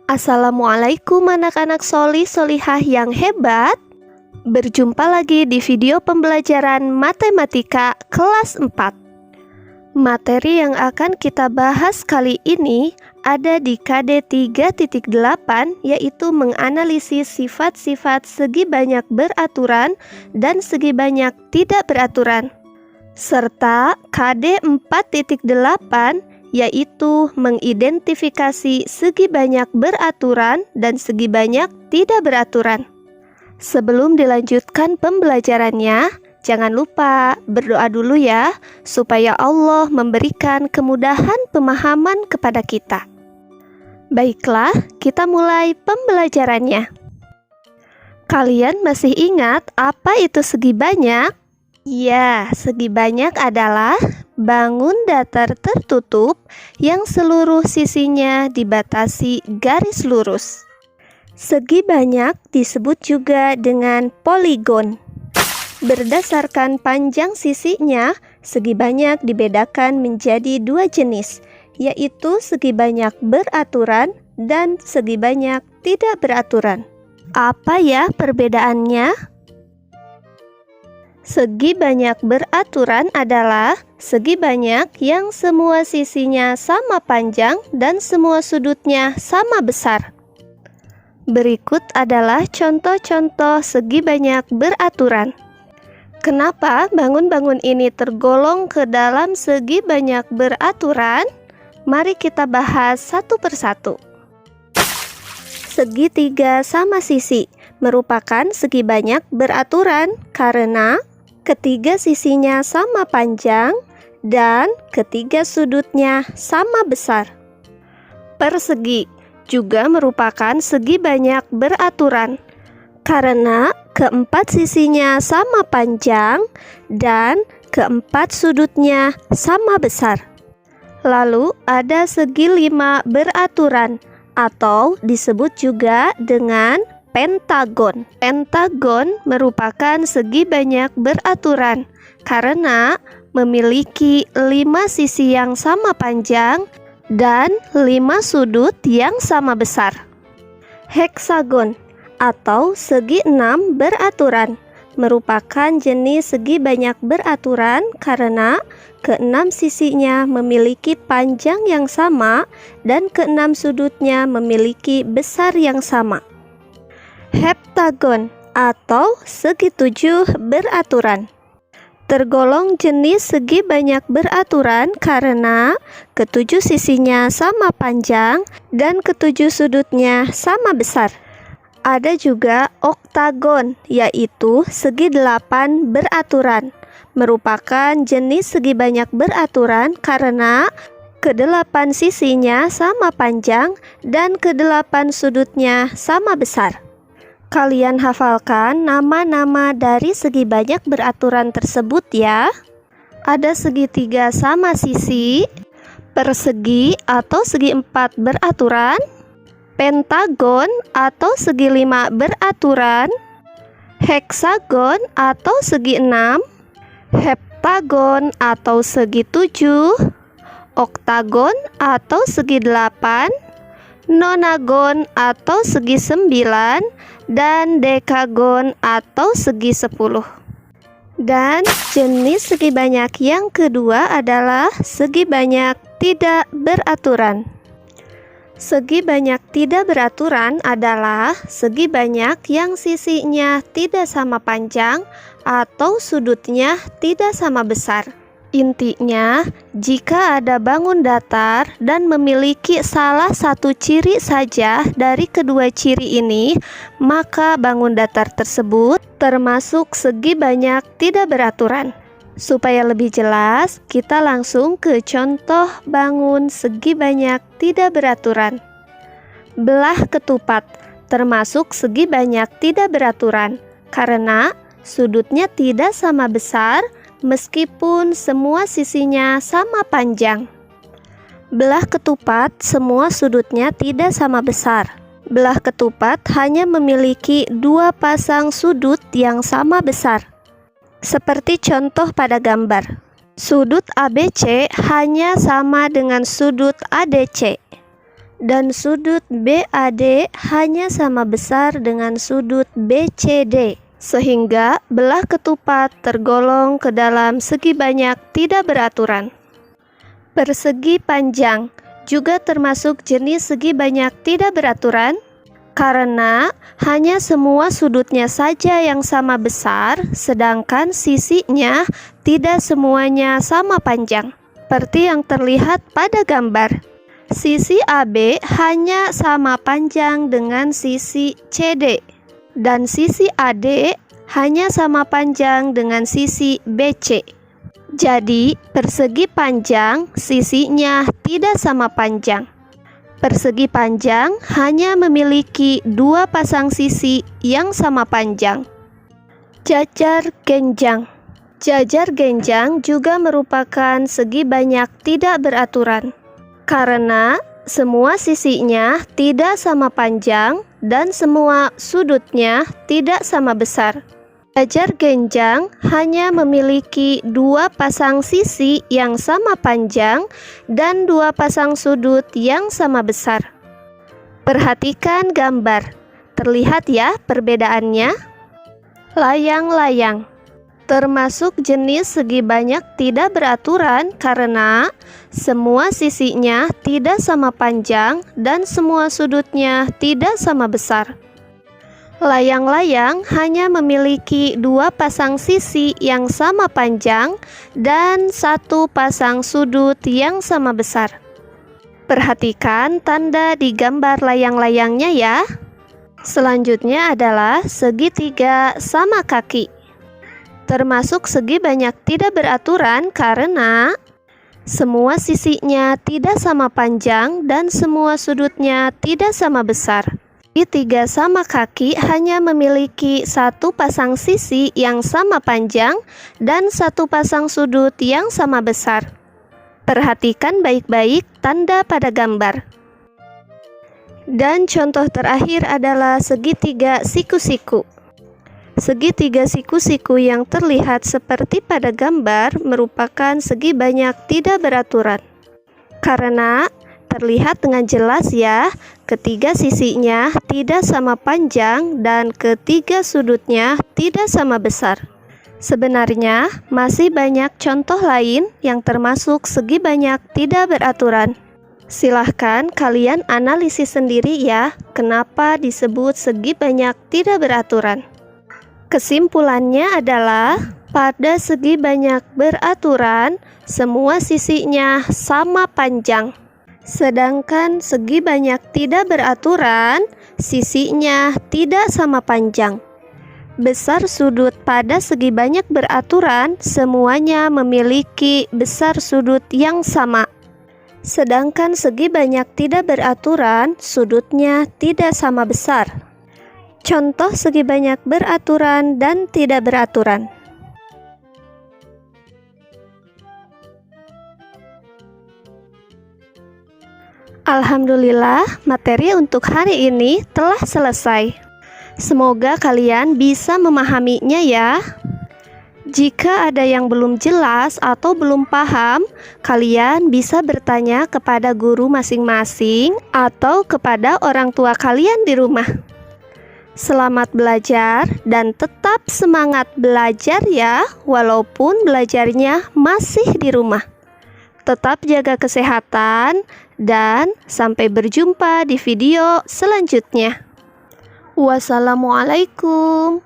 Assalamualaikum anak-anak solih solihah yang hebat. Berjumpa lagi di video pembelajaran matematika kelas 4. Materi yang akan kita bahas kali ini ada di KD 3.8, yaitu menganalisis sifat-sifat segi banyak beraturan dan segi banyak tidak beraturan. Serta KD 4.8, yaitu mengidentifikasi segi banyak beraturan dan segi banyak tidak beraturan. Sebelum dilanjutkan pembelajarannya, jangan lupa berdoa dulu ya, supaya Allah memberikan kemudahan pemahaman kepada kita. Baiklah, kita mulai pembelajarannya. Kalian masih ingat apa itu segi banyak? Ya, segi banyak adalah bangun datar tertutup yang seluruh sisinya dibatasi garis lurus. Segi banyak disebut juga dengan poligon. Berdasarkan panjang sisinya, segi banyak dibedakan menjadi dua jenis, yaitu segi banyak beraturan dan segi banyak tidak beraturan. Apa ya perbedaannya? Segi banyak beraturan adalah segi banyak yang semua sisinya sama panjang dan semua sudutnya sama besar. Berikut adalah contoh-contoh segi banyak beraturan. Kenapa bangun-bangun ini tergolong ke dalam segi banyak beraturan? Mari kita bahas satu persatu. Segitiga sama sisi merupakan segi banyak beraturan karena ketiga sisinya sama panjang dan ketiga sudutnya sama besar. Persegi juga merupakan segi banyak beraturan karena keempat sisinya sama panjang dan keempat sudutnya sama besar. Lalu ada segi lima beraturan atau disebut juga dengan pentagon. Pentagon merupakan segi banyak beraturan karena memiliki 5 sisi yang sama panjang dan 5 sudut yang sama besar. Heksagon atau segi 6 beraturan merupakan jenis segi banyak beraturan karena keenam sisinya memiliki panjang yang sama dan keenam sudutnya memiliki besar yang sama. Heptagon atau segi 7 beraturan tergolong jenis segi banyak beraturan karena ketujuh sisinya sama panjang dan ketujuh sudutnya sama besar. Ada juga oktagon, yaitu segi 8 beraturan merupakan jenis segi banyak beraturan karena kedelapan sisinya sama panjang dan kedelapan sudutnya sama besar. Kalian hafalkan nama-nama dari segi banyak beraturan tersebut ya. Ada segitiga sama sisi, persegi atau segi 4 beraturan, pentagon atau segi 5 beraturan, heksagon atau segi 6, heptagon atau segi 7, oktagon atau segi 8, nonagon atau segi 9, dan dekagon atau segi 10. Dan jenis segi banyak yang kedua adalah segi banyak tidak beraturan. Segi banyak tidak beraturan adalah segi banyak yang sisinya tidak sama panjang atau sudutnya tidak sama besar. Intinya, jika ada bangun datar dan memiliki salah satu ciri saja dari kedua ciri ini, maka bangun datar tersebut termasuk segi banyak tidak beraturan. Supaya lebih jelas, kita langsung ke contoh bangun segi banyak tidak beraturan. Belah ketupat termasuk segi banyak tidak beraturan karena sudutnya tidak sama besar meskipun semua sisinya sama panjang. Belah ketupat semua sudutnya tidak sama besar. Belah ketupat hanya memiliki 2 pasang sudut yang sama besar. Seperti contoh pada gambar. Sudut ABC hanya sama dengan sudut ADC. dan sudut BAD hanya sama besar dengan sudut BCD, sehingga belah ketupat tergolong ke dalam segi banyak tidak beraturan. Persegi panjang juga termasuk jenis segi banyak tidak beraturan karena hanya semua sudutnya saja yang sama besar, sedangkan sisinya tidak semuanya sama panjang. Seperti yang terlihat pada gambar, sisi AB hanya sama panjang dengan sisi CD, dan sisi AD hanya sama panjang dengan sisi BC. Jadi, persegi panjang sisinya tidak sama panjang. Persegi panjang hanya memiliki dua pasang sisi yang sama panjang. Jajar genjang. Jajar genjang juga merupakan segi banyak tidak beraturan karena semua sisinya tidak sama panjang dan semua sudutnya tidak sama besar. Jajar genjang hanya memiliki dua pasang sisi yang sama panjang dan dua pasang sudut yang sama besar. Perhatikan gambar, terlihat ya perbedaannya? Layang-layang termasuk jenis segi banyak tidak beraturan karena semua sisinya tidak sama panjang dan semua sudutnya tidak sama besar. Layang-layang hanya memiliki dua pasang sisi yang sama panjang dan satu pasang sudut yang sama besar. Perhatikan tanda di gambar layang-layangnya ya. Selanjutnya adalah segitiga sama kaki. Termasuk segi banyak tidak beraturan karena semua sisinya tidak sama panjang dan semua sudutnya tidak sama besar. Segitiga sama kaki hanya memiliki satu pasang sisi yang sama panjang dan satu pasang sudut yang sama besar. Perhatikan baik-baik tanda pada gambar. Dan contoh terakhir adalah segitiga siku-siku. Segitiga siku-siku yang terlihat seperti pada gambar merupakan segi banyak tidak beraturan. Karena terlihat dengan jelas ya, ketiga sisinya tidak sama panjang dan ketiga sudutnya tidak sama besar. Sebenarnya masih banyak contoh lain yang termasuk segi banyak tidak beraturan. Silahkan kalian analisis sendiri ya, kenapa disebut segi banyak tidak beraturan. Kesimpulannya adalah pada segi banyak beraturan, semua sisinya sama panjang. Sedangkan segi banyak tidak beraturan, sisinya tidak sama panjang. Besar sudut pada segi banyak beraturan, semuanya memiliki besar sudut yang sama. Sedangkan segi banyak tidak beraturan, sudutnya tidak sama besar. Contoh segi banyak beraturan dan tidak beraturan. Alhamdulillah, materi untuk hari ini telah selesai. Semoga kalian bisa memahaminya ya. Jika ada yang belum jelas atau belum paham, kalian bisa bertanya kepada guru masing-masing atau kepada orang tua kalian di rumah. Selamat belajar dan tetap semangat belajar ya, walaupun belajarnya masih di rumah. Tetap jaga kesehatan dan sampai berjumpa di video selanjutnya. Wassalamualaikum.